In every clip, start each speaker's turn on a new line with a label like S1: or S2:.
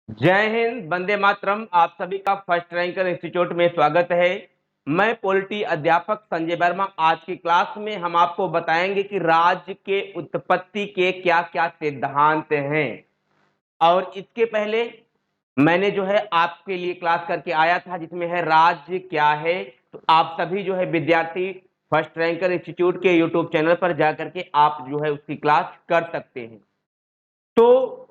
S1: जय हिंद, वंदे मातरम। आप सभी का फर्स्ट रैंकर इंस्टीट्यूट में स्वागत है। मैं पॉलिटी अध्यापक संजय वर्मा। आज की क्लास में हम आपको बताएंगे कि राज्य के उत्पत्ति के क्या क्या सिद्धांत हैं। और इसके पहले मैंने जो है आपके लिए क्लास करके आया था जिसमें है राज्य क्या है। तो आप सभी जो है विद्यार्थी फर्स्ट रैंकर इंस्टीट्यूट के यूट्यूब चैनल पर जाकर के आप जो है उसकी क्लास कर सकते हैं। तो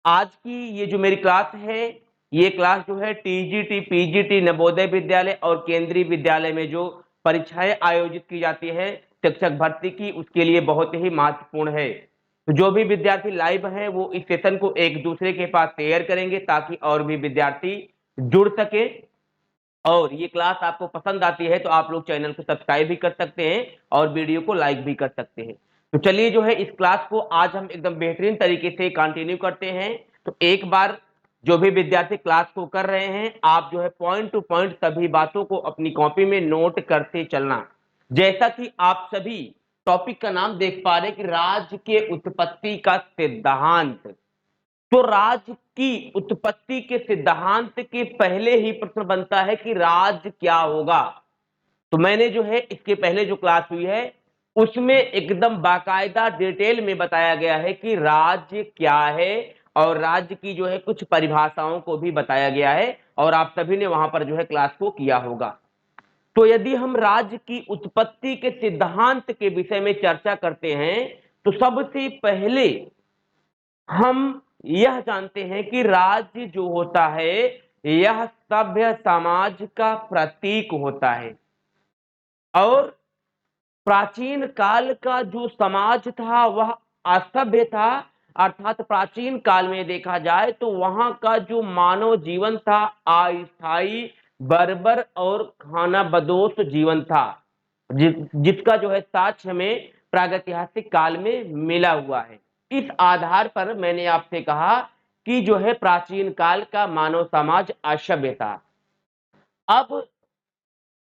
S1: आज की ये जो मेरी क्लास है, ये क्लास जो है टीजीटी, पीजीटी, नवोदय विद्यालय और केंद्रीय विद्यालय में जो परीक्षाएं आयोजित की जाती है शिक्षक भर्ती की, उसके लिए बहुत ही महत्वपूर्ण है। तो जो भी विद्यार्थी लाइव हैं वो इस सेशन को एक दूसरे के पास शेयर करेंगे ताकि और भी विद्यार्थी जुड़ सके। और ये क्लास आपको पसंद आती है तो आप लोग चैनल को सब्सक्राइब भी कर सकते हैं और वीडियो को लाइक भी कर सकते हैं। तो चलिए जो है इस क्लास को आज हम एकदम बेहतरीन तरीके से कंटिन्यू करते हैं। तो एक बार जो भी विद्यार्थी क्लास को कर रहे हैं, आप जो है पॉइंट टू पॉइंट सभी बातों को अपनी कॉपी में नोट करते चलना। जैसा कि आप सभी टॉपिक का नाम देख पा रहे हैं कि राज्य के उत्पत्ति का सिद्धांत। तो राज्य की उत्पत्ति के सिद्धांत के पहले ही प्रश्न बनता है कि राज्य क्या होगा। तो मैंने जो है इसके पहले जो क्लास हुई है उसमें एकदम बाकायदा डिटेल में बताया गया है कि राज्य क्या है और राज्य की जो है कुछ परिभाषाओं को भी बताया गया है और आप सभी ने वहां पर जो है क्लास को किया होगा। तो यदि हम राज्य की उत्पत्ति के सिद्धांत के विषय में चर्चा करते हैं तो सबसे पहले हम यह जानते हैं कि राज्य जो होता है यह सभ्य समाज का प्रतीक होता है। और प्राचीन काल का जो समाज था वह असभ्य था, अर्थात प्राचीन काल में देखा जाए तो वहां का जो मानव जीवन था अस्थायी, बर्बर और खानाबदोश जीवन था, जिसका जो है साक्ष्य हमें प्रागैतिहासिक काल में मिला हुआ है। इस आधार पर मैंने आपसे कहा कि जो है प्राचीन काल का मानव समाज असभ्य था। अब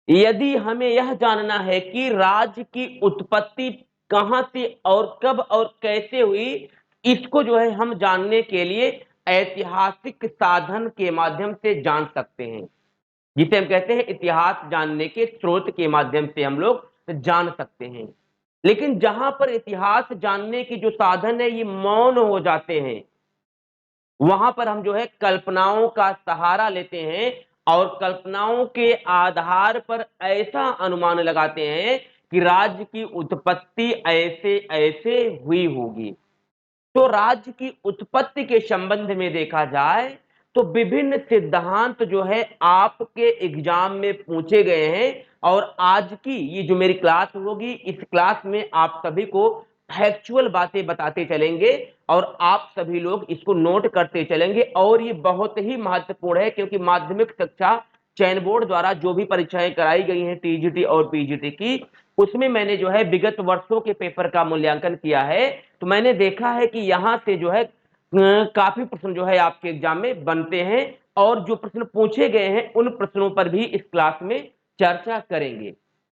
S1: यदि हमें यह जानना है कि राज्य की उत्पत्ति कहां से और कब और कैसे हुई, इसको जो है हम जानने के लिए ऐतिहासिक साधन के माध्यम से जान सकते हैं, जिसे हम कहते हैं इतिहास जानने के स्रोत के माध्यम से हम लोग जान सकते हैं। लेकिन जहां पर इतिहास जानने की जो साधन है ये मौन हो जाते हैं, वहां पर हम जो है कल्पनाओं का सहारा लेते हैं और कल्पनाओं के आधार पर ऐसा अनुमान लगाते हैं कि राज्य की उत्पत्ति ऐसे ऐसे हुई होगी। तो राज्य की उत्पत्ति के संबंध में देखा जाए तो विभिन्न सिद्धांत जो है आपके एग्जाम में पूछे गए हैं। और आज की ये जो मेरी क्लास होगी, इस क्लास में आप सभी को फैक्चुअल बातें बताते चलेंगे और आप सभी लोग इसको नोट करते चलेंगे। और ये बहुत ही महत्वपूर्ण है क्योंकि माध्यमिक शिक्षा चयन बोर्ड द्वारा जो भी परीक्षाएं कराई गई हैं टीजीटी और पीजीटी की, उसमें मैंने जो है विगत वर्षों के पेपर का मूल्यांकन किया है। तो मैंने देखा है कि यहां से जो है काफी प्रश्न जो है आपके एग्जाम में बनते हैं और जो प्रश्न पूछे गए हैं उन प्रश्नों पर भी इस क्लास में चर्चा करेंगे।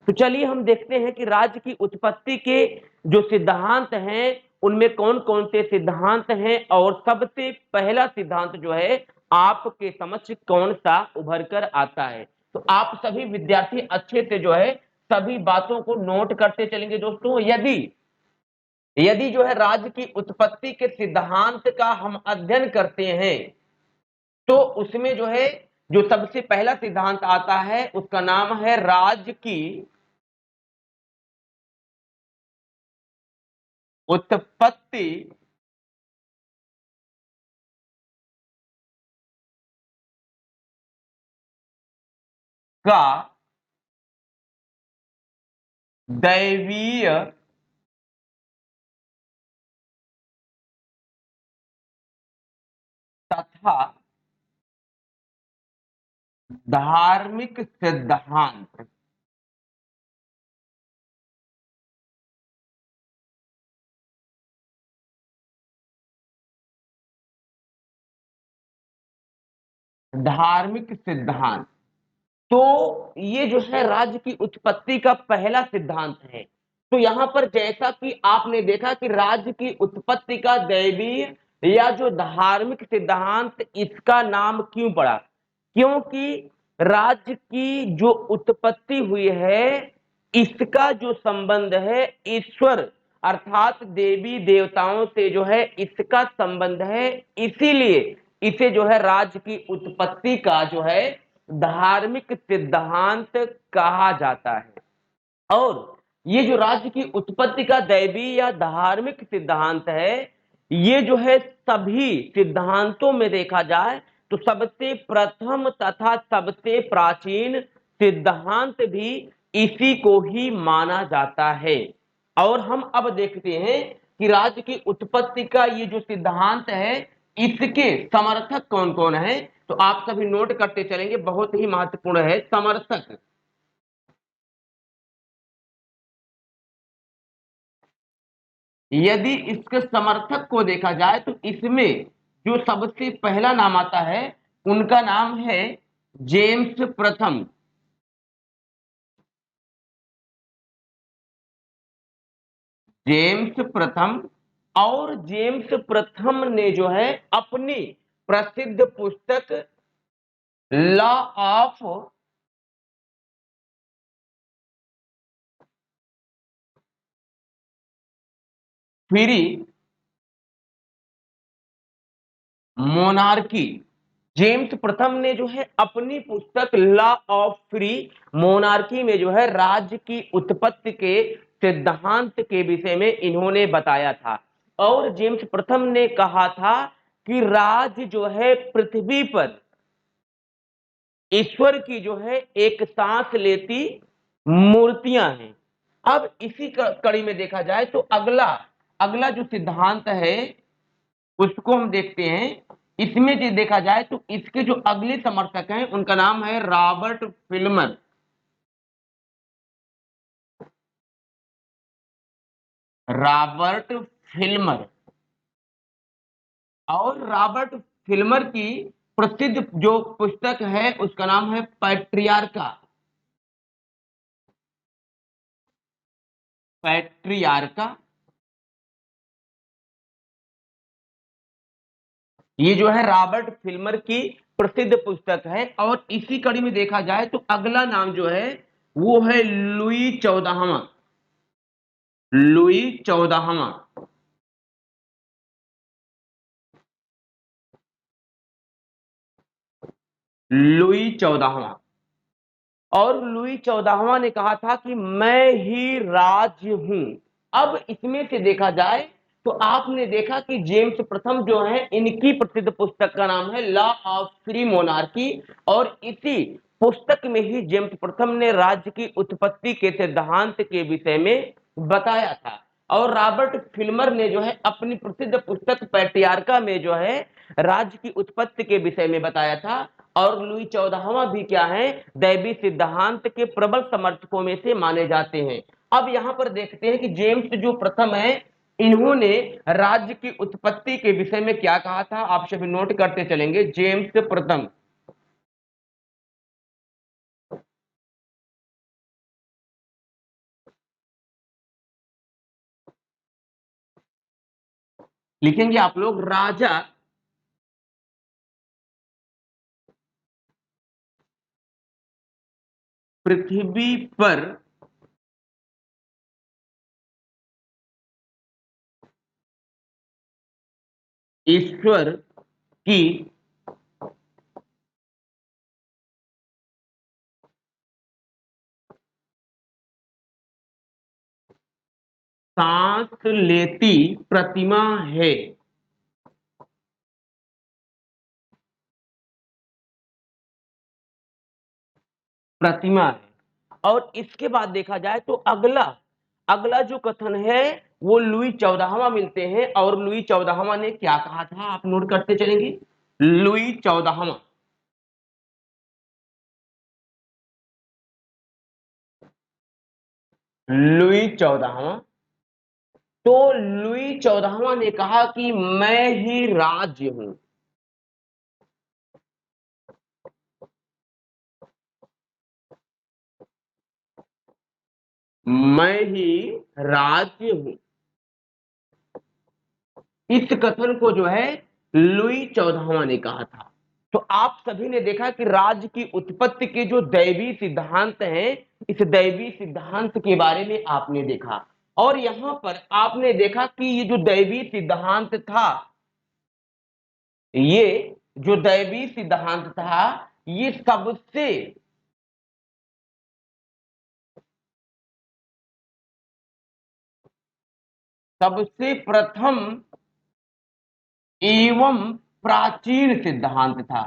S1: तो चलिए हम देखते हैं कि राज्य की उत्पत्ति के जो सिद्धांत हैं उनमें कौन कौन से सिद्धांत हैं और सबसे पहला सिद्धांत जो है आपके समक्ष कौन सा उभर कर आता है। तो आप सभी विद्यार्थी अच्छे से जो है सभी बातों को नोट करते चलेंगे दोस्तों। यदि यदि जो है राज्य की उत्पत्ति के सिद्धांत का हम अध्ययन करते हैं तो उसमें जो है जो सबसे पहला सिद्धांत आता है उसका नाम है राज्य की उत्पत्ति का दैवीय तथा धार्मिक सिद्धांत। धार्मिक सिद्धांत। तो ये जो है राज्य की उत्पत्ति का पहला सिद्धांत है। तो यहां पर जैसा कि आपने देखा कि राज्य की उत्पत्ति का दैवीय या जो धार्मिक सिद्धांत, इसका नाम क्यों पड़ा? क्योंकि राज्य की जो उत्पत्ति हुई है, इसका जो संबंध है ईश्वर अर्थात देवी देवताओं से जो है इसका संबंध है, इसीलिए इसे जो है राज्य की उत्पत्ति का जो है धार्मिक सिद्धांत कहा जाता है। और ये जो राज्य की उत्पत्ति का दैवी या धार्मिक सिद्धांत है, ये जो है सभी सिद्धांतों में देखा जाए तो सबसे प्रथम तथा सबसे प्राचीन सिद्धांत भी इसी को ही माना जाता है। और हम अब देखते हैं कि राज्य की उत्पत्ति का ये जो सिद्धांत है, इसके समर्थक कौन कौन है। तो आप सभी नोट करते चलेंगे, बहुत ही महत्वपूर्ण है समर्थक। यदि इसके समर्थक को देखा जाए तो इसमें जो सबसे पहला नाम आता है, उनका नाम है जेम्स प्रथम। जेम्स प्रथम। और जेम्स प्रथम ने जो है अपनी प्रसिद्ध पुस्तक law of free monarchy, James प्रथम ने जो है अपनी पुस्तक लॉ ऑफ फ्री मोनार्की में जो है राज्य की उत्पत्ति के सिद्धांत के विषय में इन्होंने बताया था। और जेम्स प्रथम ने कहा था कि राज्य जो है पृथ्वी पर ईश्वर की जो है एक सांस लेती मूर्तियां हैं। अब इसी कड़ी में देखा जाए तो अगला अगला जो सिद्धांत है उसको हम देखते हैं। इसमें जो देखा जाए तो इसके जो अगले समर्थक हैं उनका नाम है रॉबर्ट फिल्मर। Robert Filmer. और रॉबर्ट फिल्मर की प्रसिद्ध जो पुस्तक है उसका नाम है पैट्रियार्का। पैट्रियार्का। ये जो है रॉबर्ट फिल्मर की प्रसिद्ध पुस्तक है। और इसी कड़ी में देखा जाए तो अगला नाम जो है वो है लुई चौदहवा। लुई चौदहवा। लुई चौदहवा। और लुई चौदहवा ने कहा था कि मैं ही राज्य हूं। अब इसमें से देखा जाए तो आपने देखा कि जेम्स प्रथम जो है इनकी प्रसिद्ध पुस्तक का नाम है लॉ ऑफ फ्री मोनार्की। और इसी पुस्तक में ही जेम्स प्रथम ने राज्य की उत्पत्ति के सिद्धांत के विषय में बताया था। और रॉबर्ट फिल्मर ने जो है अपनी प्रसिद्ध पुस्तक पैट्रियार्का में जो है राज्य की उत्पत्ति के विषय में बताया था। और लुई चौदहवा भी क्या है, दैवी सिद्धांत के प्रबल समर्थकों में से माने जाते हैं। अब यहां पर देखते हैं कि जेम्स जो प्रथम है, इन्होंने राज्य की उत्पत्ति के विषय में क्या कहा था, आप सभी नोट करते चलेंगे। जेम्स प्रथम लिखेंगे आप लोग, राजा पृथ्वी पर ईश्वर की सांस लेती प्रतिमा है। प्रतिमा है। और इसके बाद देखा जाए तो अगला अगला जो कथन है वो लुई चौदहवा मिलते हैं। और लुई चौदहवा ने क्या कहा था, आप नोट करते चलेंगे। लुई चौदहवा। लुई चौदहवा। तो लुई चौदहवा ने कहा कि मैं ही राज्य हूं। मैं ही राज्य हूं। इस कथन को जो है लुई 14वां ने कहा था। तो आप सभी ने देखा कि राज्य की उत्पत्ति के जो दैवी सिद्धांत हैं, इस दैवी सिद्धांत के बारे में आपने देखा, और यहां पर आपने देखा कि ये जो दैवी सिद्धांत था, ये जो दैवी सिद्धांत था, ये सबसे प्रथम एवं प्राचीन सिद्धांत था।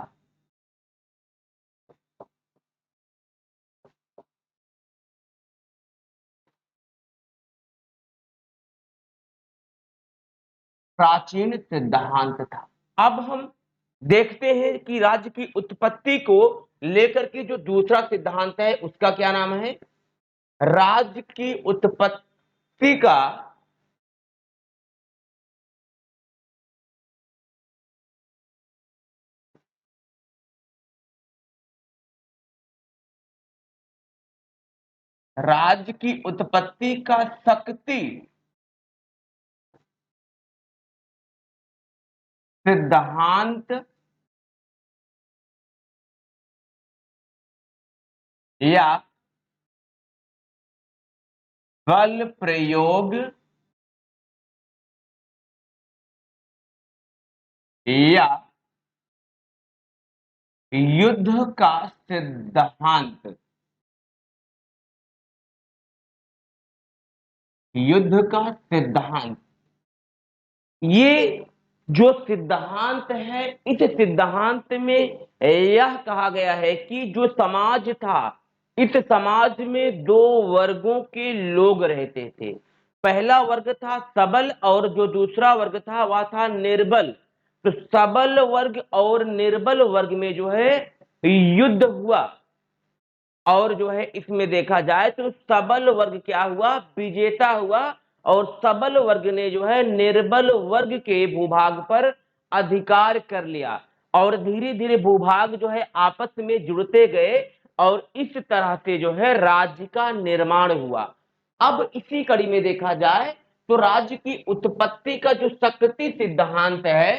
S1: प्राचीन सिद्धांत था। अब हम देखते हैं कि राज्य की उत्पत्ति को लेकर के जो दूसरा सिद्धांत है उसका क्या नाम है? राज्य की उत्पत्ति का राज्य की उत्पत्ति का शक्ति सिद्धांत या बल प्रयोग या युद्ध का सिद्धांत, युद्ध का सिद्धांत, ये जो सिद्धांत है, इस सिद्धांत में यह कहा गया है कि जो समाज था, इस समाज में दो वर्गों के लोग रहते थे। पहला वर्ग था सबल और जो दूसरा वर्ग था वह था निर्बल। तो सबल वर्ग और निर्बल वर्ग में जो है युद्ध हुआ, और जो है इसमें देखा जाए तो सबल वर्ग क्या हुआ? विजेता हुआ, और सबल वर्ग ने जो है निर्बल वर्ग के भूभाग पर अधिकार कर लिया, और धीरे धीरे भूभाग जो है आपस में जुड़ते गए, और इस तरह से जो है राज्य का निर्माण हुआ। अब इसी कड़ी में देखा जाए तो राज्य की उत्पत्ति का जो शक्ति सिद्धांत है,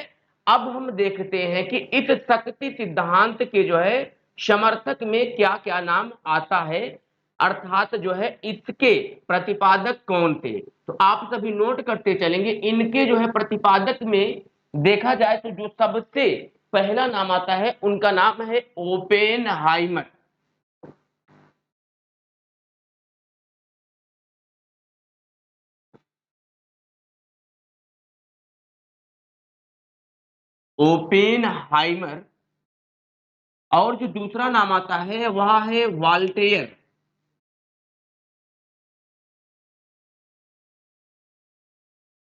S1: अब हम देखते हैं कि इस शक्ति सिद्धांत के जो है समर्थक में क्या क्या नाम आता है, अर्थात जो है इसके प्रतिपादक कौन थे। तो आप सभी नोट करते चलेंगे। इनके जो है प्रतिपादक में देखा जाए तो जो सबसे पहला नाम आता है उनका नाम है ओपेनहाइमर। ओपेनहाइमर। और जो दूसरा नाम आता है वह है वाल्टेयर।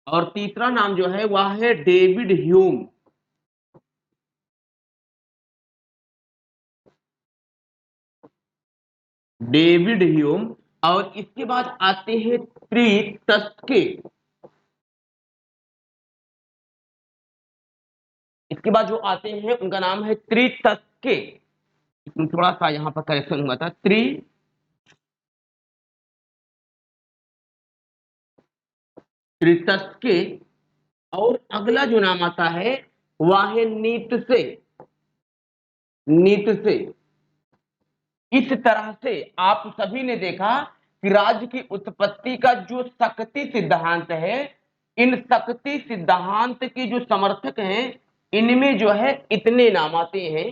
S1: और तीसरा नाम जो है वह है डेविड ह्यूम। David Hume. और इसके बाद आते हैं त्रितस्के। इसके बाद जो आते हैं उनका नाम है त्रितस्के। थोड़ा सा यहाँ पर करेक्शन हुआ था, त्रितस्के। और अगला जो नाम आता है वह है नीत से। नीत से। इस तरह से आप सभी ने देखा कि राज्य की उत्पत्ति का जो शक्ति सिद्धांत है, इन शक्ति सिद्धांत के जो समर्थक हैं, इनमें जो है इतने नाम आते हैं।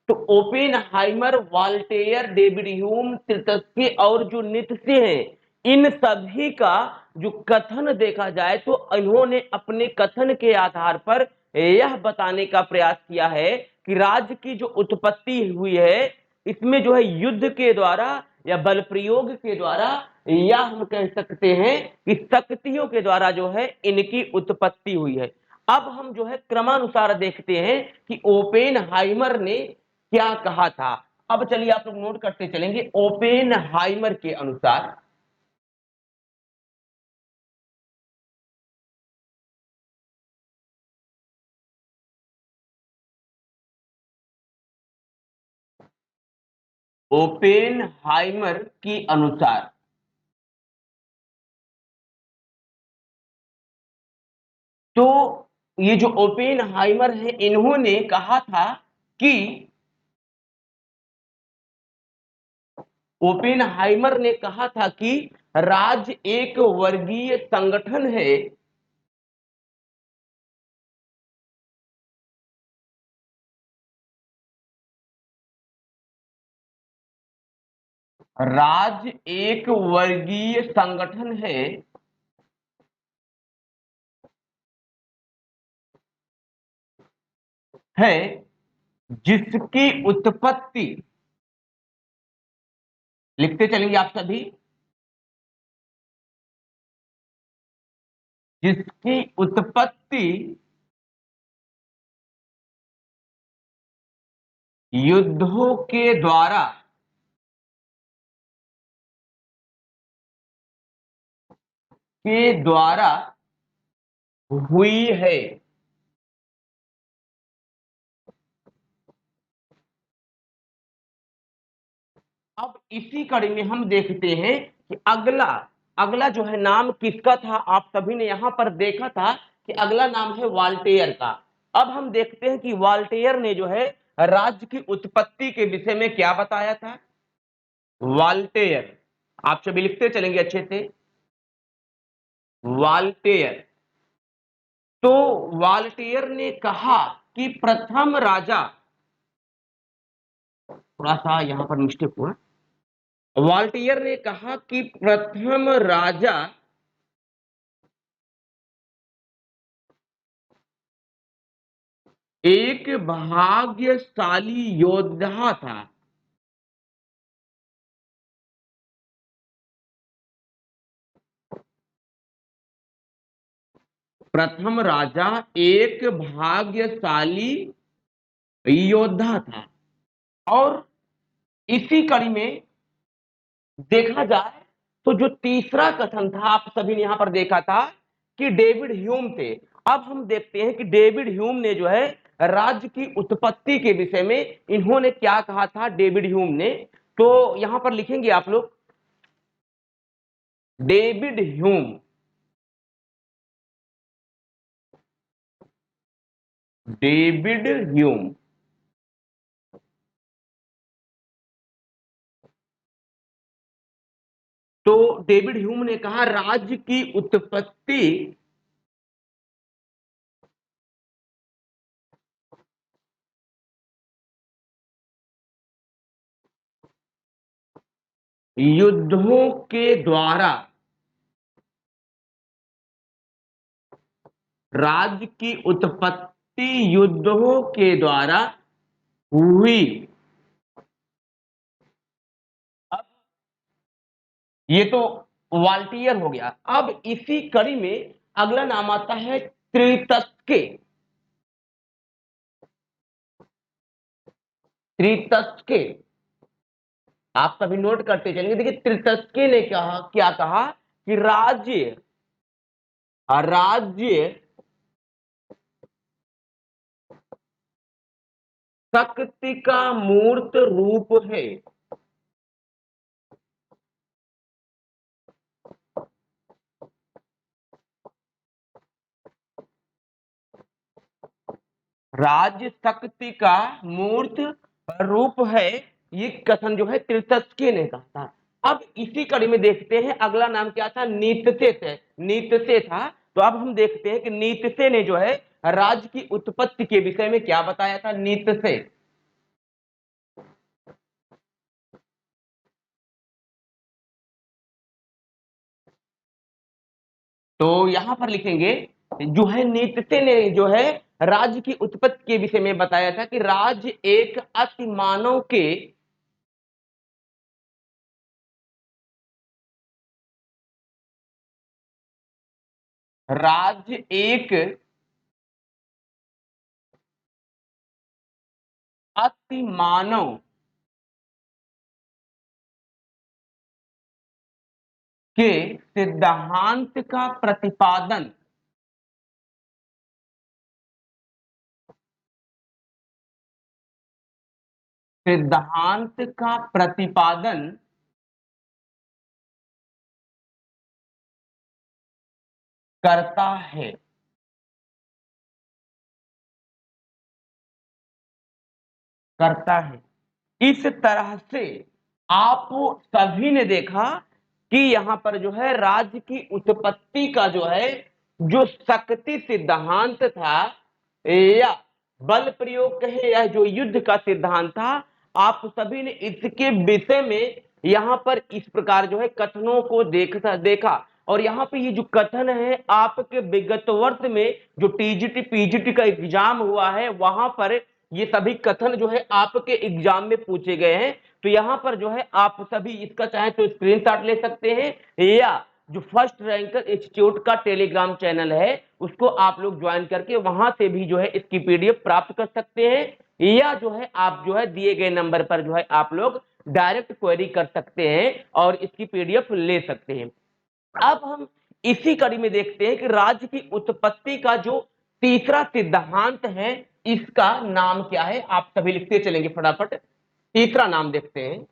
S1: तो ओपेनहाइमर, वाल्टेयर, डेविड ह्यूम, त्रितस्की और जो नीत्शे हैं, इन सभी का जो कथन देखा जाए तो इन्होंने अपने कथन के आधार पर यह बताने का प्रयास किया है कि राज्य की जो उत्पत्ति हुई है, इसमें जो है युद्ध के द्वारा या बल प्रयोग के द्वारा, या हम कह सकते हैं कि शक्तियों के द्वारा जो है इनकी उत्पत्ति हुई है। अब हम जो है क्रमानुसार देखते हैं कि ओपेनहाइमर ने क्या कहा था। अब चलिए आप लोग नोट करते चलेंगे। ओपेनहाइमर के अनुसार, ओपेनहाइमर के अनुसार तो ये जो ओपेनहाइमर है, इन्होंने कहा था कि ओपेनहाइमर ने कहा था कि राज्य एक वर्गीय संगठन है। राज्य एक वर्गीय संगठन है जिसकी उत्पत्ति, लिखते चलेंगे आप सभी, जिसकी उत्पत्ति युद्धों के द्वारा हुई है। अब इसी कड़ी में हम देखते हैं कि अगला अगला जो है नाम किसका था। आप सभी ने यहां पर देखा था कि अगला नाम है वाल्टेयर का। अब हम देखते हैं कि वाल्टेयर ने जो है राज्य की उत्पत्ति के विषय में क्या बताया था। वाल्टेयर, आप सभी लिखते चलेंगे अच्छे से, वाल्टेयर। तो वाल्टेयर ने कहा कि प्रथम राजा, थोड़ा सा यहां पर मिस्टेक हुआ, वाल्टियर ने कहा कि प्रथम राजा एक भाग्यशाली योद्धा था। प्रथम राजा एक भाग्यशाली योद्धा था। और इसी कड़ी में देखा जाए तो जो तीसरा कथन था, आप सभी ने यहां पर देखा था कि डेविड ह्यूम थे। अब हम देखते हैं कि डेविड ह्यूम ने जो है राज्य की उत्पत्ति के विषय में इन्होंने क्या कहा था। डेविड ह्यूम ने, तो यहां पर लिखेंगे आप लोग, डेविड ह्यूम, डेविड ह्यूम। तो डेविड ह्यूम ने कहा राज्य की उत्पत्ति युद्धों के द्वारा, राज्य की उत्पत्ति युद्धों के द्वारा हुई। अब ये तो वाल्टियर हो गया। अब इसी कड़ी में अगला नाम आता है त्रितस्के। त्रितस्के, आप सभी नोट करते चलेंगे। देखिए त्रितस्के ने कहा, क्या कहा कि राज्य शक्ति का मूर्त रूप है। राज्य शक्ति का मूर्त रूप है, ये कथन जो है त्रितस्के ने कहा था। अब इसी कड़ी में देखते हैं अगला नाम क्या था। नीतसे था। तो अब हम देखते हैं कि नीतसे ने जो है राज्य की उत्पत्ति के विषय में क्या बताया था। नीतसे, तो यहां पर लिखेंगे, जो है नीतसे ने जो है राज्य की उत्पत्ति के विषय में बताया था कि राज्य एक अति मानव के, राज्य एक अति मानव के सिद्धांत का प्रतिपादन, सिद्धांत का प्रतिपादन करता है। करता है। इस तरह से आप सभी ने देखा कि यहाँ पर जो है राज्य की उत्पत्ति का जो है जो शक्ति सिद्धांत था या बल प्रयोग कहे या जो युद्ध का सिद्धांत था, आप सभी ने इसके विषय में यहाँ पर इस प्रकार जो है कथनों को देखा। और यहाँ पे ये जो कथन है आपके विगत वर्ष में जो टीजीटी पीजीटी का एग्जाम हुआ है वहां पर ये सभी कथन जो है आपके एग्जाम में पूछे गए हैं। तो यहाँ पर जो है आप सभी इसका चाहे तो स्क्रीनशॉट ले सकते हैं या जो फर्स्ट रैंकर इंस्टीट्यूट का टेलीग्राम चैनल है उसको आप लोग ज्वाइन करके वहां से भी जो है इसकी पीडीएफ प्राप्त कर सकते हैं या जो है आप जो है दिए गए नंबर पर जो है आप लोग डायरेक्ट क्वेरी कर सकते हैं और इसकी पीडीएफ ले सकते हैं। अब हम इसी कड़ी में देखते हैं कि राज्य की उत्पत्ति का जो तीसरा सिद्धांत है इसका नाम क्या है। आप सभी लिखते चलेंगे फटाफट। तीसरा नाम देखते हैं,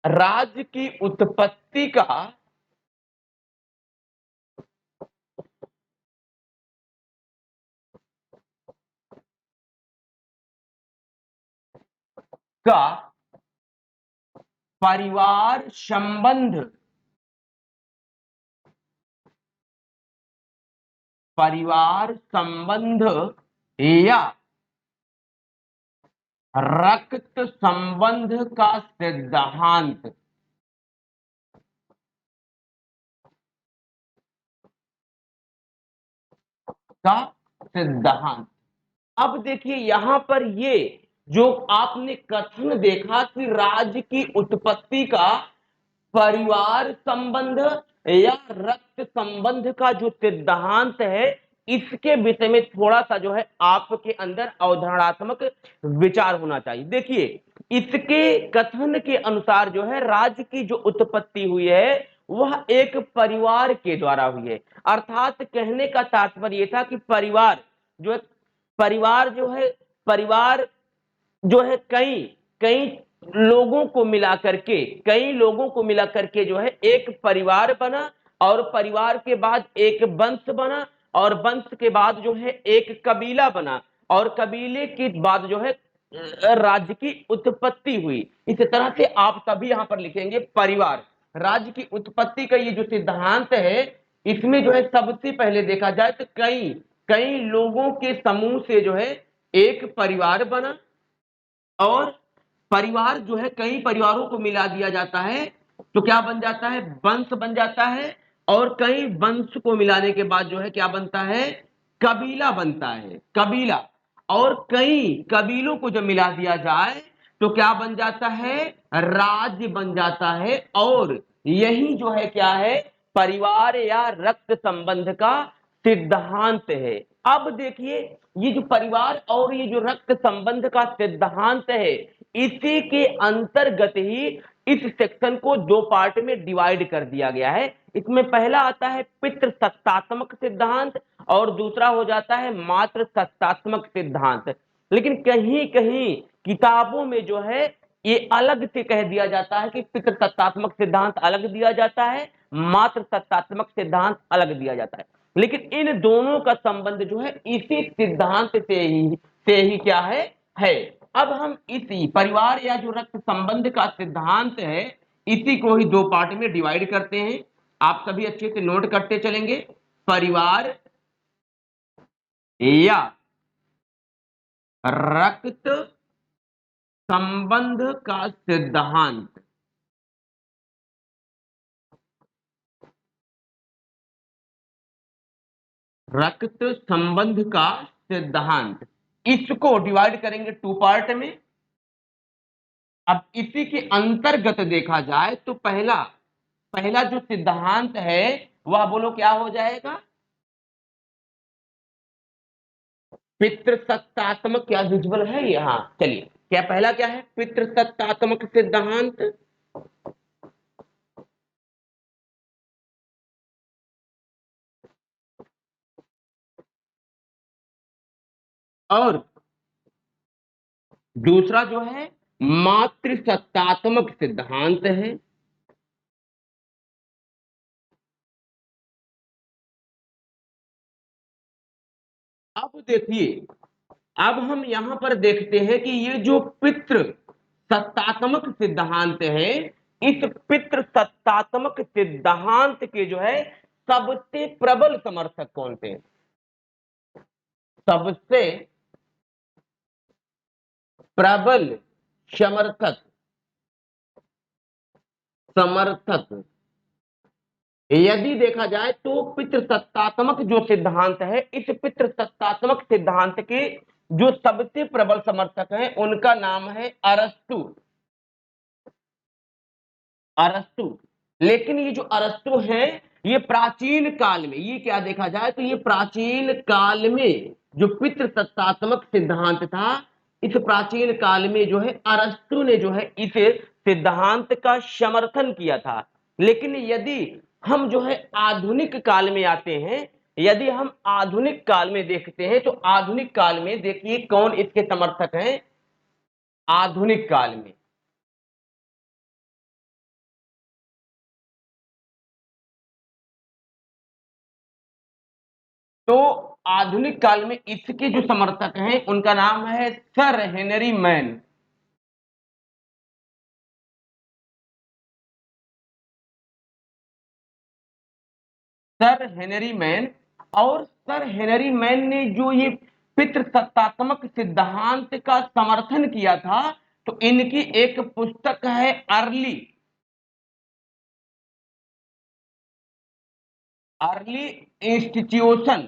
S1: राज्य की उत्पत्ति का परिवार संबंध, परिवार संबंध या रक्त संबंध का सिद्धांत, का सिद्धांत। अब देखिए यहां पर ये जो आपने कथन देखा कि राज्य की उत्पत्ति का परिवार संबंध या रक्त संबंध का जो सिद्धांत है इसके विषय में थोड़ा सा जो है आपके अंदर अवधारणात्मक विचार होना चाहिए। देखिए इसके कथन के अनुसार जो है राज्य की जो उत्पत्ति हुई है वह एक परिवार के द्वारा हुई है। अर्थात कहने का तात्पर्य यह था कि परिवार जो है, परिवार जो है, परिवार जो है कई कई लोगों को मिला करके, कई लोगों को मिला करके जो है एक परिवार बना और परिवार के बाद एक वंश बना और वंश के बाद जो है एक कबीला बना और कबीले के बाद जो है राज्य की उत्पत्ति हुई। इस तरह से आप सभी यहां पर लिखेंगे परिवार। राज्य की उत्पत्ति का ये जो सिद्धांत है इसमें जो है सबसे पहले देखा जाए तो कई कई लोगों के समूह से जो है एक परिवार बना और परिवार जो है कई परिवारों को मिला दिया जाता है तो क्या बन जाता है, वंश बन जाता है। और कई वंश को मिलाने के बाद जो है क्या बनता है, कबीला बनता है, कबीला। और कई कबीलों को जब मिला दिया जाए तो क्या बन जाता है, राज्य बन जाता है। और यही जो है क्या है, परिवार या रक्त संबंध का सिद्धांत है। अब देखिए ये जो परिवार और ये जो रक्त संबंध का सिद्धांत है इसी के अंतर्गत ही इस सेक्शन को दो पार्ट में डिवाइड कर दिया गया है। इसमें पहला आता है पितृ सत्तात्मक सिद्धांत और दूसरा हो जाता है मातृ सत्तात्मक सिद्धांत। लेकिन कहीं कहीं किताबों में जो है ये अलग से कह दिया जाता है कि पितृ सत्तात्मक सिद्धांत अलग दिया जाता है, मातृ सत्तात्मक सिद्धांत अलग दिया जाता है। लेकिन इन दोनों का संबंध जो है इसी सिद्धांत से ही क्या है। अब हम इसी परिवार या जो रक्त संबंध का सिद्धांत है इसी को ही दो पार्ट में डिवाइड करते हैं। आप सभी अच्छे से नोट करते चलेंगे। परिवार या रक्त संबंध का सिद्धांत, रक्त संबंध का सिद्धांत, इसको डिवाइड करेंगे टू पार्ट में। अब इसी के अंतर्गत देखा जाए तो पहला पहला जो सिद्धांत है वह बोलो क्या हो जाएगा, पितृसत्तात्मक। क्या विजुअल है यहाँ, चलिए क्या पहला क्या है, पितृसत्तात्मक सिद्धांत। और दूसरा जो है मातृसत्तात्मक सिद्धांत है। अब देखिए अब हम यहां पर देखते हैं कि ये जो पितृ सत्तात्मक सिद्धांत है, इस पितृ सत्तात्मक सिद्धांत के जो है सबसे प्रबल समर्थक कौन थे? सबसे प्रबल समर्थक समर्थक यदि देखा जाए तो पितृसत्तात्मक जो सिद्धांत है, इस पितृसत्तात्मक सिद्धांत के जो सबसे प्रबल समर्थक हैं उनका नाम है अरस्तु। अरस्तु। लेकिन ये जो अरस्तु है, ये प्राचीन काल में, ये क्या देखा जाए तो ये प्राचीन काल में जो पितृसत्तात्मक सिद्धांत था, इस प्राचीन काल में जो है अरस्तु ने जो है इस सिद्धांत का समर्थन किया था। लेकिन यदि हम जो है आधुनिक काल में आते हैं, यदि हम आधुनिक काल में देखते हैं तो आधुनिक काल में देखिए कौन इसके समर्थक हैं। आधुनिक काल में तो आधुनिक काल में इसके जो समर्थक हैं उनका नाम है sir Henry man. Sir Henry man. और सर हेनरी मैन ने जो ये पितृसत्तात्मक सिद्धांत का समर्थन किया था, तो इनकी एक पुस्तक है early early institution.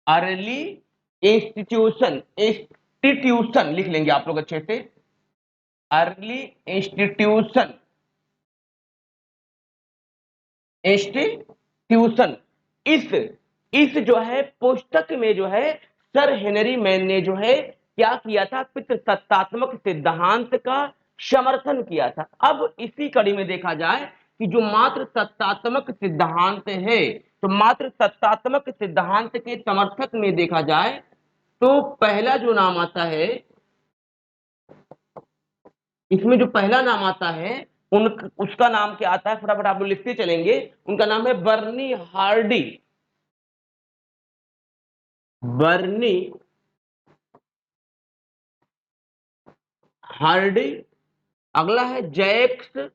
S1: Early institution, institution लिख लेंगे आप लोग अच्छे से। Early institution, institution. इस इस जो है पुस्तक में जो है सर हेनरी मैन ने जो है क्या किया था, पितृसत्तात्मक सिद्धांत का समर्थन किया था। अब इसी कड़ी में देखा जाए कि जो मात्र सत्तात्मक सिद्धांत है, तो मात्र सत्तात्मक सिद्धांत के समर्थक में देखा जाए तो पहला जो नाम आता है, इसमें जो पहला नाम आता है उन उसका नाम क्या आता है, फटाफट आप लोग लिखते चलेंगे। उनका नाम है बर्नी हार्डी। बर्नी हार्डी। अगला है जैक्स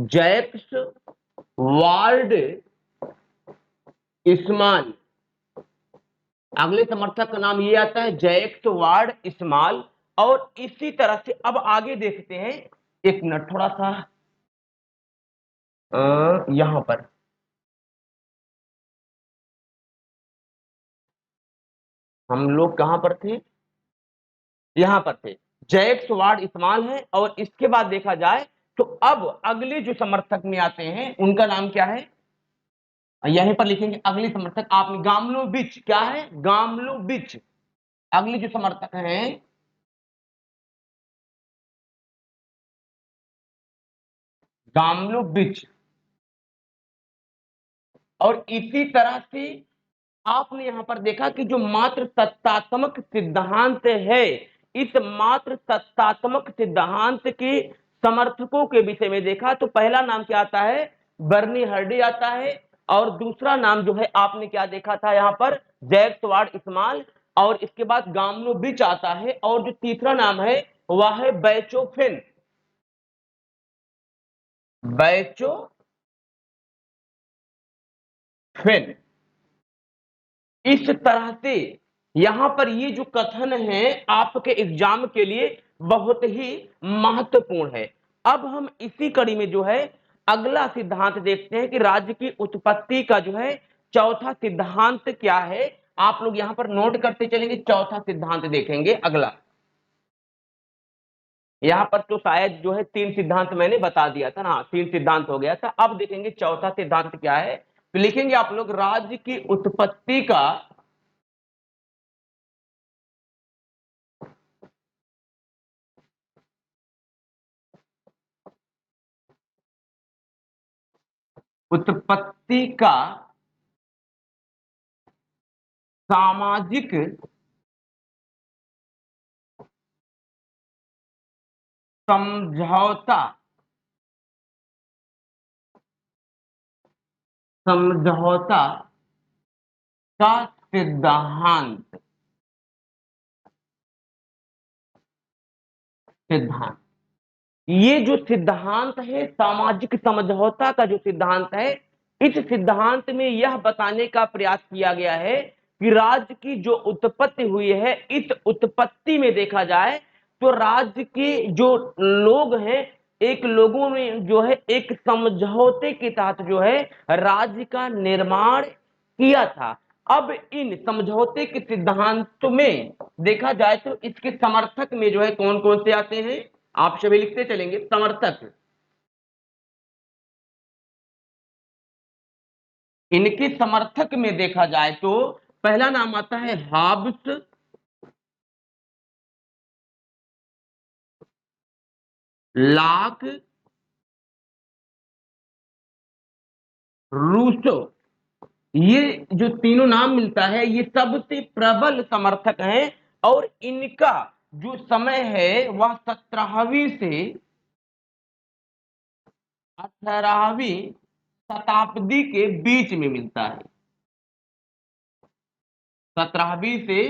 S1: जैक्स वार्ड इस्माल। अगले समर्थक का नाम ये आता है जैक्स वार्ड इस्माल। और इसी तरह से अब आगे देखते हैं। एक मिनट थोड़ा सा यहां पर हम लोग कहां पर थे, यहां पर थे। जैक्स वार्ड इस्माल है। और इसके बाद देखा जाए तो अब अगले जो समर्थक में आते हैं उनका नाम क्या है, यहीं पर लिखेंगे अगले समर्थक। आप गामलो बिच, क्या है गामलो बिच। अगले जो समर्थक हैं, गामलो बिच। और इसी तरह से आपने यहां पर देखा कि जो मात्र तत्तात्मक सिद्धांत है, इस मात्र तत्तात्मक सिद्धांत के समर्थकों के विषय में देखा तो पहला नाम क्या आता है, बर्नी हर्डी आता है। और दूसरा नाम जो है आपने क्या देखा था यहां पर, जैक्स वार्ड इस्माल। और इसके बाद गामलो बिच आता है। और जो तीसरा नाम है वह है बैचोफिन। बैचोफिन। इस तरह से यहां पर ये जो कथन है आपके एग्जाम के लिए बहुत ही महत्वपूर्ण है। अब हम इसी कड़ी में जो है अगला सिद्धांत देखते हैं कि राज्य की उत्पत्ति का जो है चौथा सिद्धांत क्या है। आप लोग यहां पर नोट करते चलेंगे, चौथा सिद्धांत देखेंगे अगला। यहां पर तो शायद जो है तीन सिद्धांत मैंने बता दिया था ना, तीन सिद्धांत हो गया था। अब देखेंगे चौथा सिद्धांत क्या है। तो लिखेंगे आप लोग राज्य की उत्पत्ति का उत्पत्ति का सामाजिक समझौता समझौता का सिद्धांत। सिद्धांत, ये जो सिद्धांत है, सामाजिक समझौता का जो सिद्धांत है, इस सिद्धांत में यह बताने का प्रयास किया गया है कि राज्य की जो उत्पत्ति हुई है, इस उत्पत्ति में देखा जाए तो राज्य के जो लोग हैं, एक लोगों में जो है एक समझौते के तहत जो है राज्य का निर्माण किया था। अब इन समझौते के सिद्धांत में देखा जाए तो इसके समर्थक में जो है कौन कौन से आते हैं, आप सभी लिखते चलेंगे। समर्थक, इनके समर्थक में देखा जाए तो पहला नाम आता है हाब्स, लाक, रूसो। ये जो तीनों नाम मिलता है, ये सबसे प्रबल समर्थक हैं और इनका जो समय है वह 17वीं से 18वीं शताब्दी के बीच में मिलता है। 17वीं से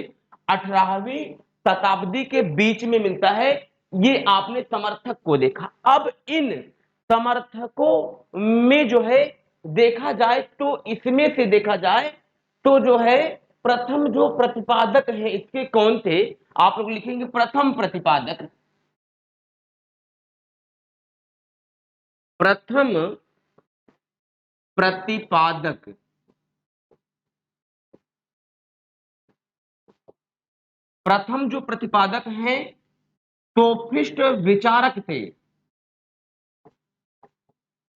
S1: 18वीं शताब्दी के बीच में मिलता है। ये आपने समर्थक को देखा। अब इन समर्थकों में जो है देखा जाए तो इसमें से देखा जाए तो जो है प्रथम जो प्रतिपादक है इसके कौन थे, आप लोग लिखेंगे प्रथम प्रतिपादक। प्रथम प्रतिपादक, प्रथम जो प्रतिपादक हैं सोफिस्ट विचारक थे।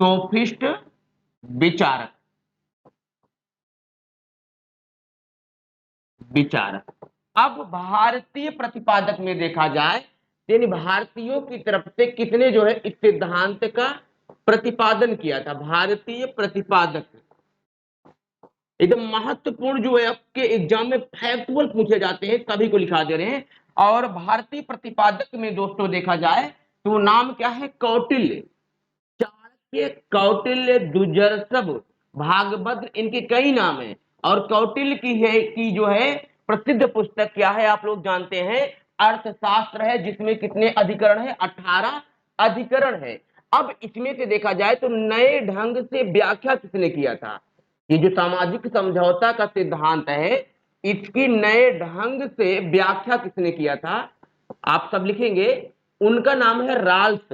S1: सोफिस्ट विचारक, विचारक। अब भारतीय प्रतिपादक में देखा जाए, यानी भारतीयों की तरफ से किसने जो है इस सिद्धांत का प्रतिपादन किया था। भारतीय प्रतिपादक एकदम महत्वपूर्ण जो है आपके एग्जाम में फैक्चुअल पूछे जाते हैं, सभी को लिखा दे रहे हैं। और भारतीय प्रतिपादक में दोस्तों देखा जाए तो नाम क्या है, कौटिल्य, चाणक्य, कौटिल्य, दुर्जर्सव, भागभद्र, इनके कई नाम हैं। और कौटिल्य की है कि जो है प्रसिद्ध पुस्तक क्या है, आप लोग जानते हैं, अर्थशास्त्र है, जिसमें कितने अधिकरण है, 18 अधिकरण है। अब इसमें से देखा जाए तो नए ढंग से व्याख्या किसने किया था, ये जो सामाजिक समझौता का सिद्धांत है, इसकी नए ढंग से व्याख्या किसने किया था, आप सब लिखेंगे। उनका नाम है राल्स।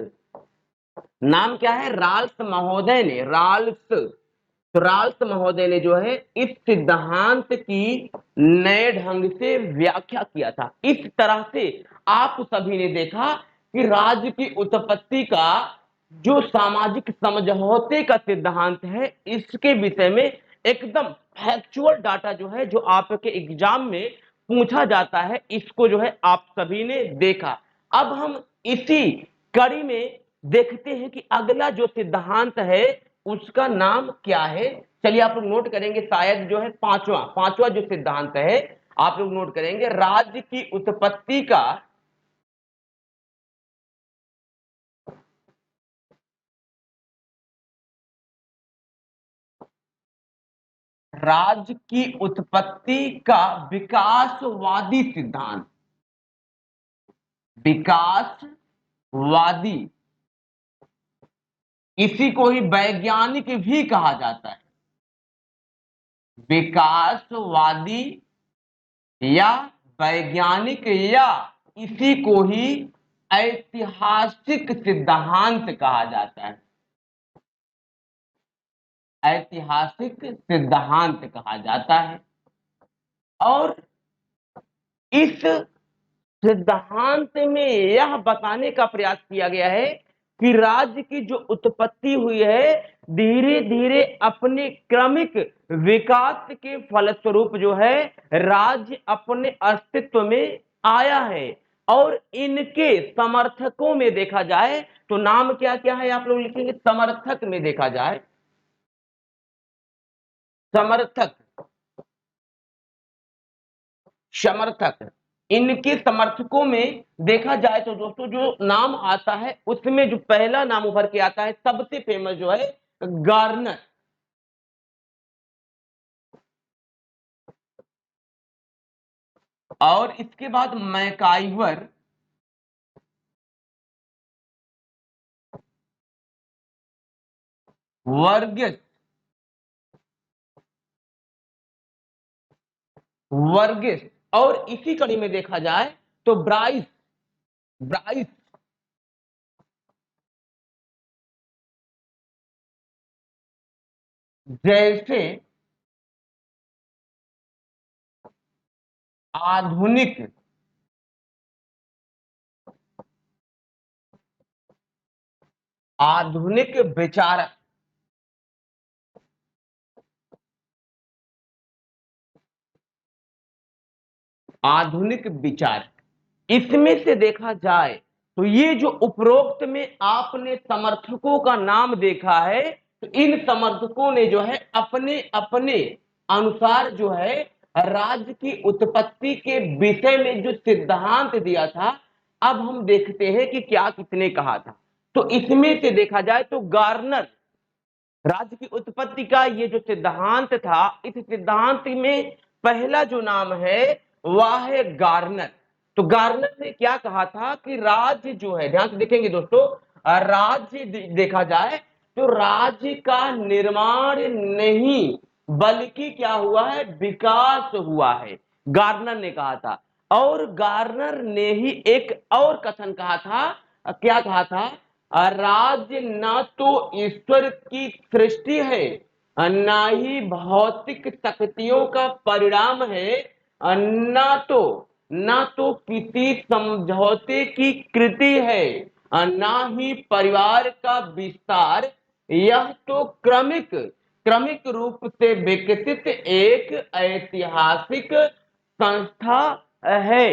S1: नाम क्या है, राल्स महोदय ने, राल्स। तो राल्स महोदय ने जो है इस सिद्धांत की नए ढंग से व्याख्या किया था। इस तरह से आप सभी ने देखा कि राज्य की उत्पत्ति का जो सामाजिक समझौते का सिद्धांत है, इसके विषय में एकदम फैक्चुअल डाटा जो है, जो आपके एग्जाम में पूछा जाता है, इसको जो है आप सभी ने देखा। अब हम इसी कड़ी में देखते हैं कि अगला जो सिद्धांत है उसका नाम क्या है। चलिए आप लोग नोट करेंगे, शायद जो है पांचवा पांचवा जो सिद्धांत है आप लोग नोट करेंगे, राज्य की उत्पत्ति का, राज्य की उत्पत्ति का विकासवादी सिद्धांत। विकासवादी, इसी को ही वैज्ञानिक भी कहा जाता है। विकासवादी या वैज्ञानिक या इसी को ही ऐतिहासिक सिद्धांत कहा जाता है। ऐतिहासिक सिद्धांत कहा जाता है। और इस सिद्धांत में यह बताने का प्रयास किया गया है कि राज्य की जो उत्पत्ति हुई है, धीरे धीरे अपने क्रमिक विकास के फलस्वरूप जो है राज्य अपने अस्तित्व में आया है। और इनके समर्थकों में देखा जाए तो नाम क्या क्या है, आप लोग लिखेंगे। समर्थक में देखा जाए, समर्थक, समर्थक, इनके समर्थकों में देखा जाए तो दोस्तों जो नाम आता है उसमें जो पहला नाम उभर के आता है, सबसे फेमस जो है गार्नर। और इसके बाद मैकाइवर, वर्गिस, वर्गिस, और इसी कड़ी में देखा जाए तो ब्राइस, ब्राइस, जैसे आधुनिक आधुनिक विचारक, आधुनिक विचार, इसमें से देखा जाए तो ये जो उपरोक्त में आपने समर्थकों का नाम देखा है, तो इन समर्थकों ने जो है अपने अपने अनुसार जो है राज्य की उत्पत्ति के विषय में जो सिद्धांत दिया था, अब हम देखते हैं कि क्या किसने कहा था। तो इसमें से देखा जाए तो गार्नर, राज्य की उत्पत्ति का ये जो सिद्धांत था, इस सिद्धांत में पहला जो नाम है वह है गार्नर। तो गार्नर ने क्या कहा था कि राज्य जो है, ध्यान से देखेंगे दोस्तों, राज्य देखा जाए तो राज्य का निर्माण नहीं बल्कि क्या हुआ है, विकास हुआ है, गार्नर ने कहा था। और गार्नर ने ही एक और कथन कहा था, क्या कहा था, राज्य न तो ईश्वर की सृष्टि है, न ही भौतिक शक्तियों का परिणाम है, न तो किसी समझौते की कृति है, न ही परिवार का विस्तार, यह तो क्रमिक क्रमिक रूप से विकसित एक ऐतिहासिक संस्था है।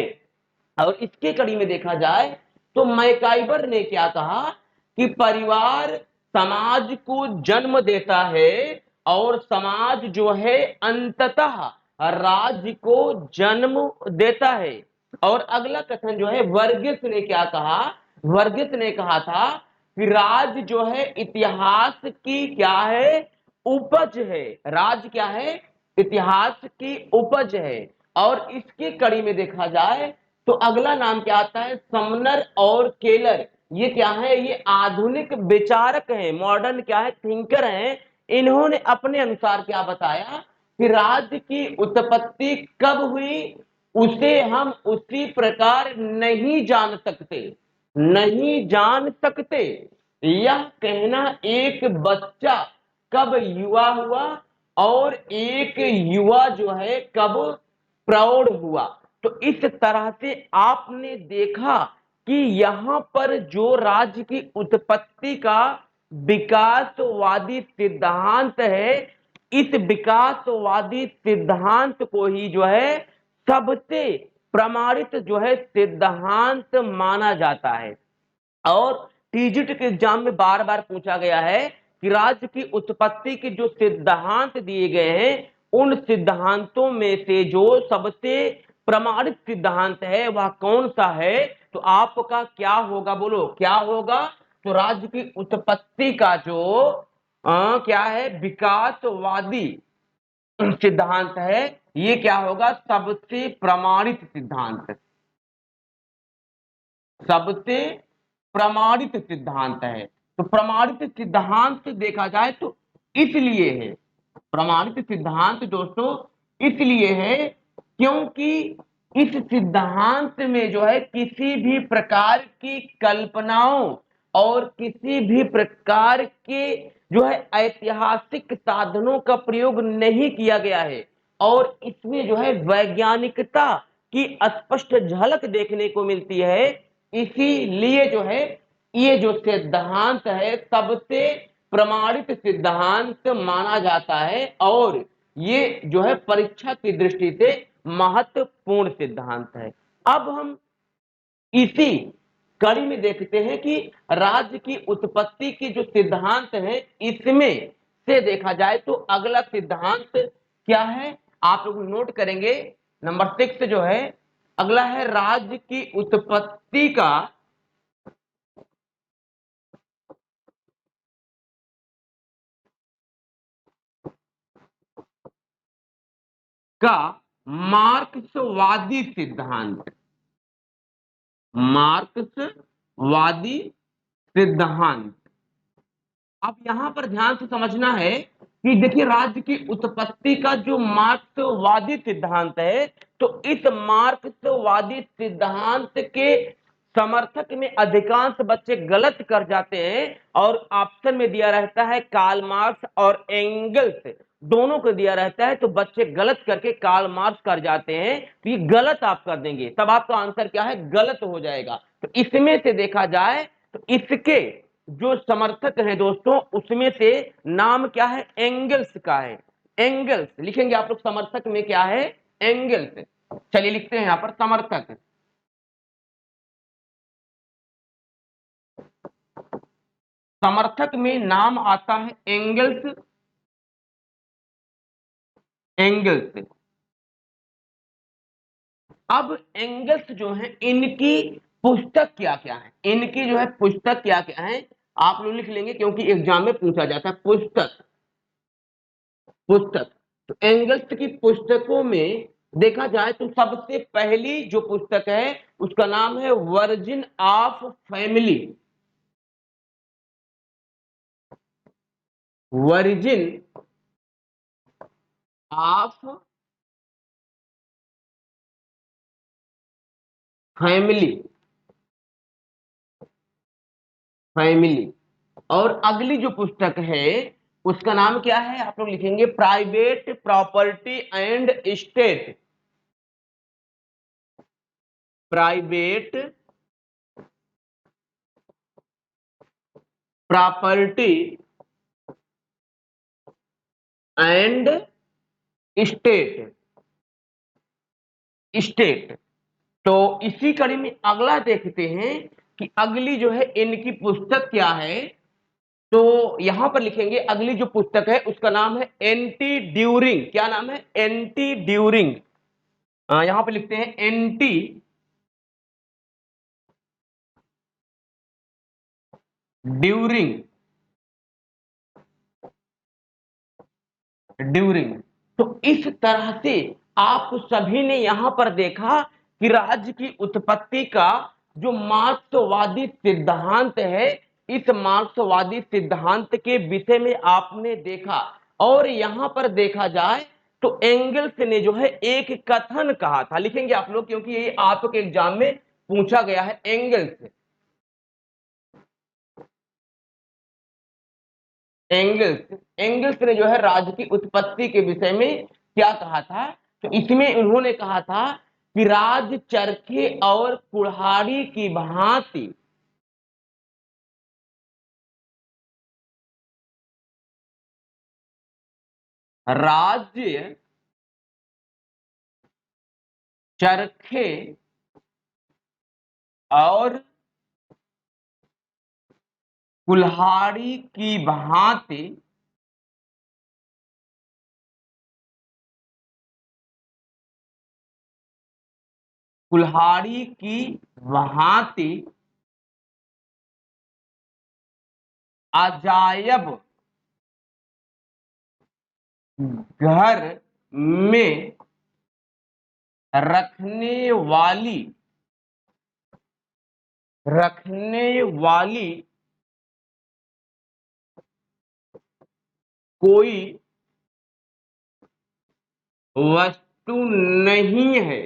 S1: और इसके कड़ी में देखा जाए तो मैकाइवर ने क्या कहा कि परिवार समाज को जन्म देता है और समाज जो है अंततः राज्य को जन्म देता है। और अगला कथन जो है वर्गिस ने क्या कहा, वर्गिस ने कहा था कि राज्य जो है इतिहास की क्या है, उपज है, राज्य क्या है, इतिहास की उपज है। और इसकी कड़ी में देखा जाए तो अगला नाम क्या आता है, समनर और केलर, ये क्या है, ये आधुनिक विचारक हैं, मॉडर्न क्या है, थिंकर हैं। इन्होंने अपने अनुसार क्या बताया कि राज्य की उत्पत्ति कब हुई उसे हम उसी प्रकार नहीं जान सकते, नहीं जान सकते। यह कहना एक बच्चा कब युवा हुआ और एक युवा जो है कब प्रौढ़ हुआ। तो इस तरह से आपने देखा कि यहां पर जो राज्य की उत्पत्ति का विकासवादी सिद्धांत है, इस विकासवादी सिद्धांत को ही जो है सबसे प्रमाणित जो है सिद्धांत माना जाता है। और टीजीटी के एग्जाम में बार बार पूछा गया है कि राज्य की उत्पत्ति के जो सिद्धांत दिए गए हैं, उन सिद्धांतों में से जो सबसे प्रमाणित सिद्धांत है वह कौन सा है। तो आपका क्या होगा, बोलो क्या होगा। तो राज्य की उत्पत्ति का जो क्या है, विकासवादी सिद्धांत है, ये क्या होगा, सबसे प्रमाणित सिद्धांत, सबसे प्रमाणित सिद्धांत है। तो प्रमाणित सिद्धांत देखा जाए तो इसलिए है, प्रमाणित सिद्धांत दोस्तों इसलिए है क्योंकि इस सिद्धांत में जो है किसी भी प्रकार की कल्पनाओं और किसी भी प्रकार के जो है ऐतिहासिक साधनों का प्रयोग नहीं किया गया है। और इसमें जो है वैज्ञानिकता की स्पष्ट झलक देखने को मिलती है। इसीलिए जो है ये जो सिद्धांत है सबसे प्रमाणित सिद्धांत माना जाता है और ये जो है परीक्षा की दृष्टि से महत्वपूर्ण सिद्धांत है। अब हम इसी कड़ी में देखते हैं कि राज्य की उत्पत्ति की जो सिद्धांत है, इसमें से देखा जाए तो अगला सिद्धांत क्या है, आप लोग नोट करेंगे। नंबर 6 जो है अगला है राज्य की उत्पत्ति का मार्क्सवादी सिद्धांत, मार्क्सवादी सिद्धांत। अब यहां पर ध्यान से समझना है कि देखिए राज्य की उत्पत्ति का जो मार्क्सवादी सिद्धांत है, तो इस मार्क्सवादी सिद्धांत के समर्थक में अधिकांश बच्चे गलत कर जाते हैं और ऑप्शन में दिया रहता है कार्ल मार्क्स और एंगल्स, दोनों को दिया रहता है, तो बच्चे गलत करके कार्ल मार्क्स कर जाते हैं, तो ये गलत आप कर देंगे, तब आपका आंसर क्या है, गलत हो जाएगा। तो इसमें से देखा जाए तो इसके जो समर्थक हैं दोस्तों, उसमें से नाम क्या है, एंगल्स का है। एंगल्स लिखेंगे आप लोग, समर्थक में क्या है, एंगल्स। चलिए लिखते हैं यहां पर समर्थक। समर्थक में नाम आता है एंगल्स, एंगल्स। अब एंगल्स जो है इनकी पुस्तक क्या क्या है, इनकी जो है पुस्तक क्या क्या है, आप लोग लिख लेंगे क्योंकि एग्जाम में पूछा जाता है पुस्तक, पुस्तक। तो एंगल्स की पुस्तकों में देखा जाए तो सबसे पहली जो पुस्तक है उसका नाम है virgin of family, virgin of family, family. और अगली जो पुस्तक है उसका नाम क्या है, आप लोग लिखेंगे private property and state, private property and state, state. तो इसी कड़ी में अगला देखते हैं कि अगली जो है इनकी पुस्तक क्या है, तो यहां पर लिखेंगे अगली जो पुस्तक है उसका नाम है एंटी ड्यूरिंग, क्या नाम है, एंटी ड्यूरिंग। यहां पर लिखते हैं एंटी ड्यूरिंग, ड्यूरिंग। तो इस तरह से आप सभी ने यहां पर देखा कि राज्य की उत्पत्ति का जो मार्क्सवादी सिद्धांत है, इस मार्क्सवादी सिद्धांत के विषय में आपने देखा। और यहां पर देखा जाए तो एंगल्स ने जो है एक कथन कहा था, लिखेंगे आप लोग क्योंकि ये आपके एग्जाम में पूछा गया है, एंगल्स, एंगल्स, एंगल्स ने जो है राज्य की उत्पत्ति के विषय में क्या कहा था, तो इसमें उन्होंने कहा था कि राज्य चरखे और कुल्हाड़ी की भांति, राज्य चरखे और कुल्हाड़ी की भांति कुल्हाड़ी की भांति अजायब घर में रखने वाली, रखने वाली कोई वस्तु नहीं है,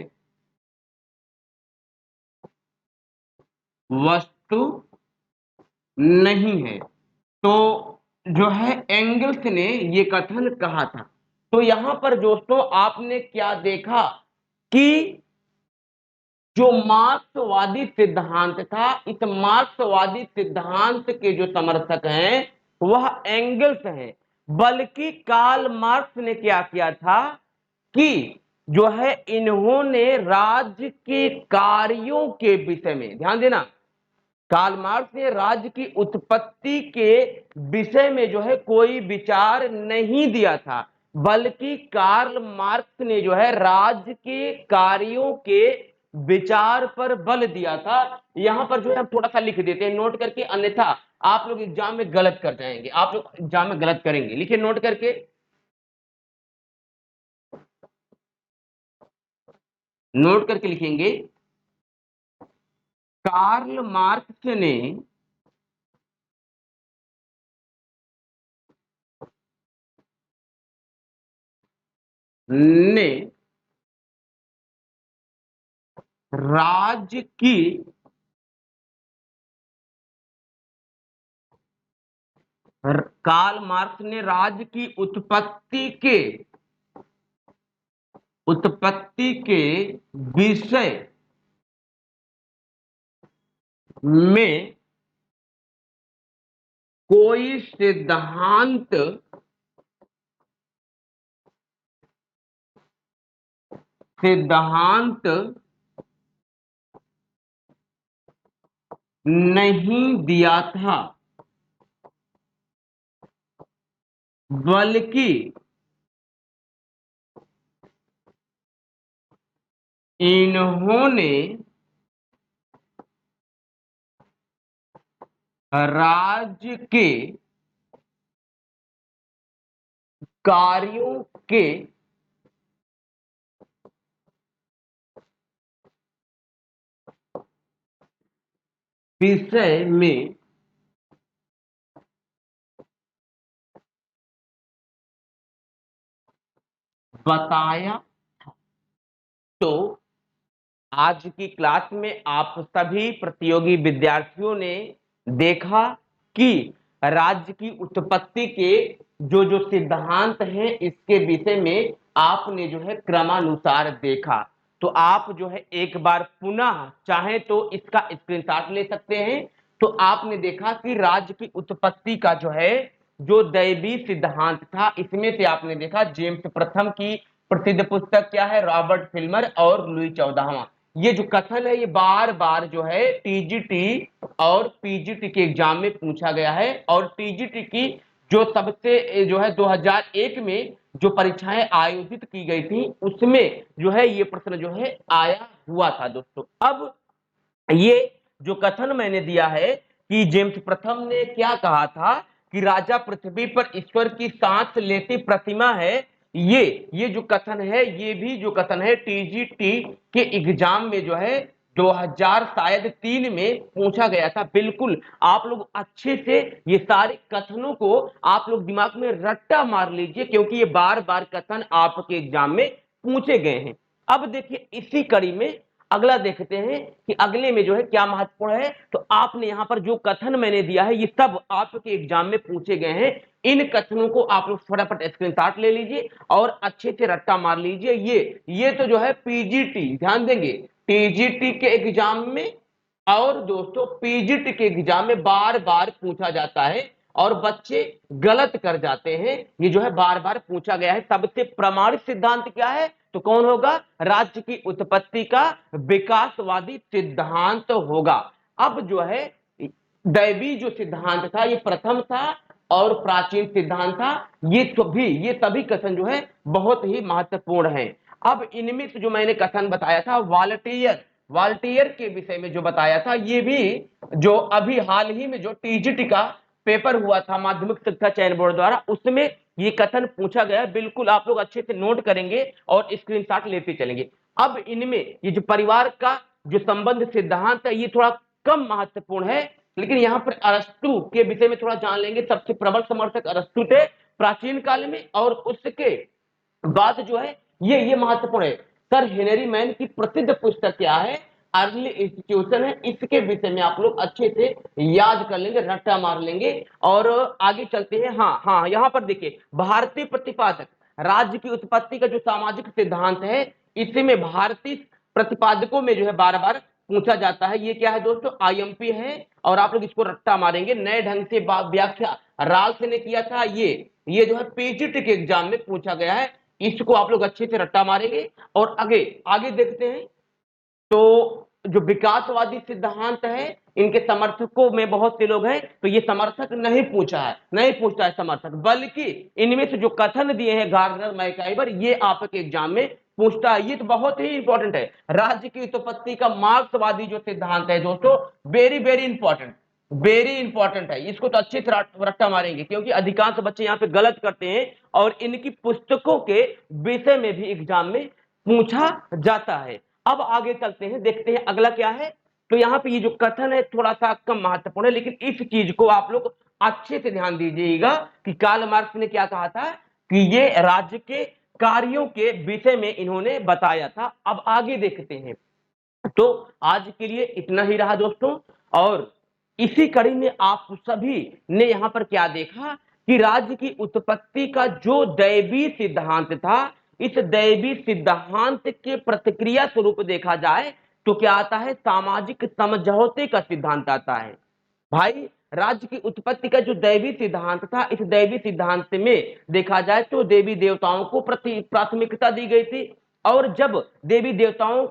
S1: वस्तु नहीं है। तो जो है एंगल्स ने ये कथन कहा था। तो यहां पर दोस्तों आपने क्या देखा कि जो मार्क्सवादी सिद्धांत था, इस मार्क्सवादी सिद्धांत के जो समर्थक हैं वह एंगल्स हैं, बल्कि कार्ल मार्क्स ने क्या किया था कि जो है इन्होंने राज्य के कार्यों के विषय में, ध्यान देना, कार्ल मार्क्स ने राज्य की उत्पत्ति के विषय में जो है कोई विचार नहीं दिया था, बल्कि कार्ल मार्क्स ने जो है राज्य के कार्यों के विचार पर बल दिया था। यहां पर जो है हम थोड़ा सा लिख देते हैं नोट करके, अन्यथा आप लोग एग्जाम में गलत कर जाएंगे, आप लोग एग्जाम में गलत करेंगे, लिखिए नोट करके। नोट करके लिखेंगे, कार्ल मार्क्स ने राज्य की कार्ल मार्क्स ने राज्य की उत्पत्ति के विषय में कोई सिद्धांत नहीं दिया था, बल्कि इन्होंने राज्य के कार्यों के विषय में बताया। तो आज की क्लास में आप सभी प्रतियोगी विद्यार्थियों ने देखा कि राज्य की उत्पत्ति के जो जो सिद्धांत हैं इसके विषय में आपने जो है क्रमानुसार देखा। तो आप जो है एक बार पुनः चाहे तो इसका स्क्रीनशॉट ले सकते हैं। तो आपने देखा कि राज्य की उत्पत्ति का जो है जो दैवी सिद्धांत था, इसमें से आपने देखा जेम्स प्रथम की प्रसिद्ध पुस्तक क्या है, रॉबर्ट फिल्मर और लुई 14वां। ये जो कथन है ये बार बार जो है टीजीटी और पीजीटी के एग्जाम में पूछा गया है। और टीजीटी की जो सबसे जो है 2001 में जो परीक्षाएं आयोजित की गई थी उसमें जो है ये प्रश्न जो है आया हुआ था दोस्तों। अब ये जो कथन मैंने दिया है कि जेम्स प्रथम ने क्या कहा था कि राजा पृथ्वी पर ईश्वर की सांस लेती प्रतिमा है, ये जो कथन है, ये भी जो कथन है टीजीटी के एग्जाम में जो है 2000 शायद 3 में पूछा गया था। बिल्कुल आप लोग अच्छे से ये सारे कथनों को आप लोग दिमाग में रट्टा मार लीजिए, क्योंकि ये बार बार कथन आपके एग्जाम में पूछे गए हैं। अब देखिए इसी कड़ी में अगला देखते हैं कि अगले में जो है क्या महत्वपूर्ण है। तो आपने यहां पर जो कथन मैंने दिया है ये सब आपके एग्जाम में पूछे गए हैं। इन कथनों को आप लोग फटाफट स्क्रीनशॉट ले लीजिए और अच्छे से रट्टा मार लीजिए। ये तो जो है पीजीटी, ध्यान देंगे टीजीटी के एग्जाम में और दोस्तों पीजीटी के एग्जाम में बार बार पूछा जाता है और बच्चे गलत कर जाते हैं। ये जो है बार बार पूछा गया है। सबसे प्रमाणित सिद्धांत क्या है, तो कौन होगा, राज्य की उत्पत्ति का विकासवादी सिद्धांत होगा। अब जो है दैवी जो सिद्धांत था ये प्रथम था और प्राचीन सिद्धांत था। ये सभी कथन जो है बहुत ही महत्वपूर्ण है। अब इनमें से जो मैंने कथन बताया था वाल्टियर के विषय में जो बताया था, ये भी जो अभी हाल ही में जो टीजीटी का पेपर हुआ था माध्यमिक शिक्षा चयन बोर्ड द्वारा, उसमें ये कथन पूछा गया। बिल्कुल आप लोग अच्छे से नोट करेंगे और स्क्रीनशॉट लेते चलेंगे। अब इनमें ये जो परिवार का जो संबंध सिद्धांत है ये थोड़ा कम महत्वपूर्ण है, लेकिन यहाँ पर अरस्तु के विषय में थोड़ा जान लेंगे। सबसे प्रबल समर्थक अरस्तु थे प्राचीन काल में, और उसके बात जो है ये महत्वपूर्ण है। सर हेनरी मैन की प्रसिद्ध पुस्तक क्या है, अर्ली इंस्टीट्यूशन है। इसके विषय में आप लोग अच्छे से याद कर लेंगे, रट्टा मार लेंगे और आगे चलते हैं। हाँ हाँ, यहां पर देखिए भारतीय प्रतिपादक राज्य की उत्पत्ति का जो सामाजिक सिद्धांत है इसमें भारतीय प्रतिपादकों में जो है बार बार पूछा जाता है। ये क्या है दोस्तों, आईएमपी है और आप लोग इसको रट्टा मारेंगे। नए ढंग से व्याख्या राल्स ने किया था। ये जो है पीजीटी के एग्जाम में पूछा गया है। इसको आप लोग अच्छे से रट्टा मारेंगे और आगे आगे देखते हैं। तो जो विकासवादी सिद्धांत है इनके समर्थकों में बहुत से लोग हैं, तो ये समर्थक नहीं पूछता है समर्थक, बल्कि इनमें से जो कथन दिए हैं गार्डनर मैकाइवर ये आपके एग्जाम में पूछता है। ये तो बहुत ही इंपॉर्टेंट है। राज्य की उत्पत्ति का मार्क्सवादी जो सिद्धांत है दोस्तों, वेरी वेरी इंपॉर्टेंट है। इसको तो अच्छे से रट्टा मारेंगे, क्योंकि अधिकांश बच्चे यहाँ पे गलत करते हैं और इनकी पुस्तकों के विषय में भी एग्जाम में पूछा जाता है। अब आगे चलते हैं, देखते हैं अगला क्या है। तो यहाँ पे ये जो कथन है थोड़ा सा कम महत्वपूर्ण है, लेकिन इस चीज को आप लोग अच्छे से ध्यान दीजिएगा कि कार्ल मार्क्स ने क्या कहा था कि ये राज्य के कार्यों के विषय में इन्होंने बताया था। अब आगे देखते हैं। तो आज के लिए इतना ही रहा दोस्तों, और इसी कड़ी में आप सभी ने यहां पर क्या देखा कि राज्य की उत्पत्ति का जो दैवी सिद्धांत था, इस दैवी सिद्धांत के प्रतिक्रिया स्वरूप देखा जाए तो क्या आता है, सामाजिक समझौते का सिद्धांत आता है। भाई, राज्य की उत्पत्ति का जो दैवी सिद्धांत था, इस दैवी सिद्धांत में देखा जाए तो देवी देवताओं को प्राथमिकता दी गई थी। और जब देवी देवताओं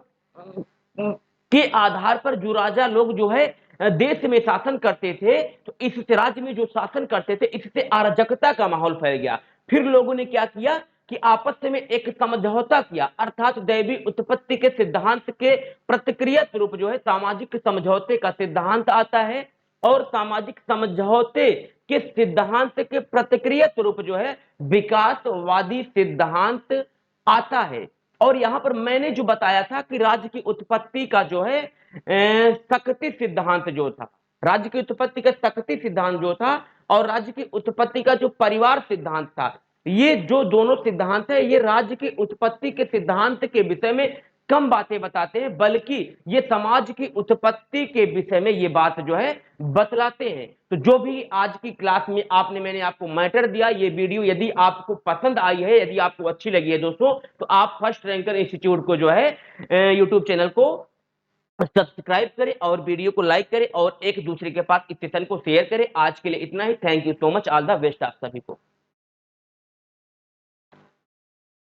S1: के आधार पर जो राजा लोग जो है देश में शासन करते थे, तो इस राज्य में जो शासन करते थे, इससे अराजकता का माहौल फैल गया। फिर लोगों ने क्या किया कि आपस में एक समझौता किया, अर्थात दैवी उत्पत्ति के सिद्धांत के प्रतिक्रिया स्वरूप जो है सामाजिक समझौते का सिद्धांत आता है। और सामाजिक समझौते के सिद्धांत के प्रतिक्रिया स्वरूप जो है विकासवादी सिद्धांत आता है। और यहां पर मैंने जो बताया था कि राज्य की उत्पत्ति का जो है शक्ति सिद्धांत जो था, राज्य की उत्पत्ति का शक्ति सिद्धांत जो था, और राज्य की उत्पत्ति का जो परिवार सिद्धांत था, ये जो दोनों सिद्धांत है ये राज्य की उत्पत्ति के सिद्धांत के विषय में कम बातें बताते हैं, बल्कि ये समाज की उत्पत्ति के विषय में ये बात जो है बतलाते हैं। तो जो भी आज की क्लास में मैंने आपको मैटर दिया, ये वीडियो यदि आपको पसंद आई है, यदि आपको अच्छी लगी है दोस्तों, तो आप फर्स्ट रैंकर इंस्टीट्यूट को जो है यूट्यूब चैनल को सब्सक्राइब करें और वीडियो को लाइक करें और एक दूसरे के पास इस सेशन को शेयर करें। आज के लिए इतना ही। Thank you so much. All the best आप सभी को।